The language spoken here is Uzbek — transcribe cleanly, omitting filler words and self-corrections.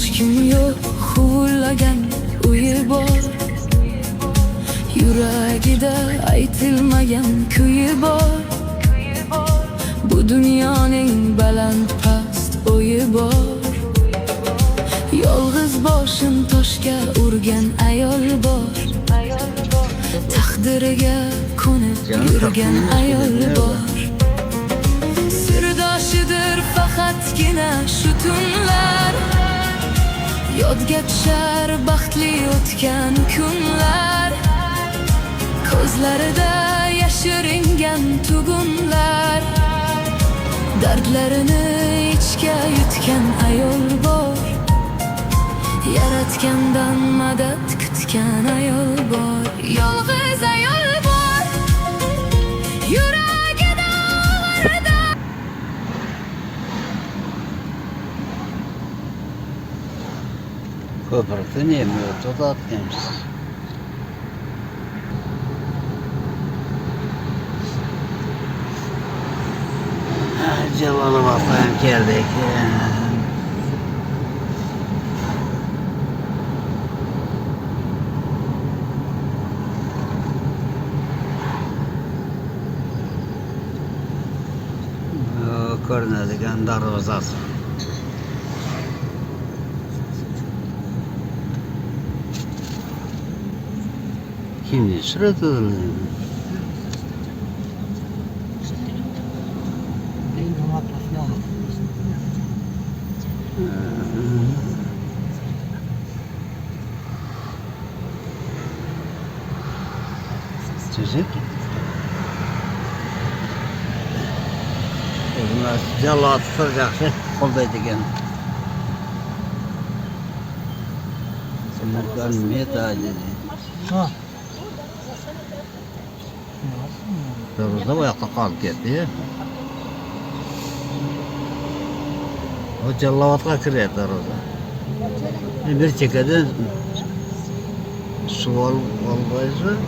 hech kim yo'q huvlagan uyi bor. Yuragida aytilmagan kuyi bor. Bu dunyoning baland past o'yi bor. Yolg'iz boshim toshga urgan ayol bor. Taqdiriga ko'nib yurgan ayol bor. Sirdoshidir faqatgina shu tunlar. Yodga tushar baxtli o'tgan kunlar. Ko'zlarida yashiringan tugunlar. Dardlarini ichga yutgan ayol bor. Yaratgandan madad kutgan ayol bor. Yolg'iz ayol bor. Yuragida og'rida. Ko'prikni nima o'tayotganmiz? Jalolobodga ham keldik. Ko'rinadigan darvozasi. Kimni suratini? Çocuk. Bunlar jallat tutacaksa qo'ldaydigan. Samarqand metali. Ha. Darvoza bu yoqda qolib ketdi. O jallatga kiryapti darvoza. Bir chekkadan suv olmaysiz.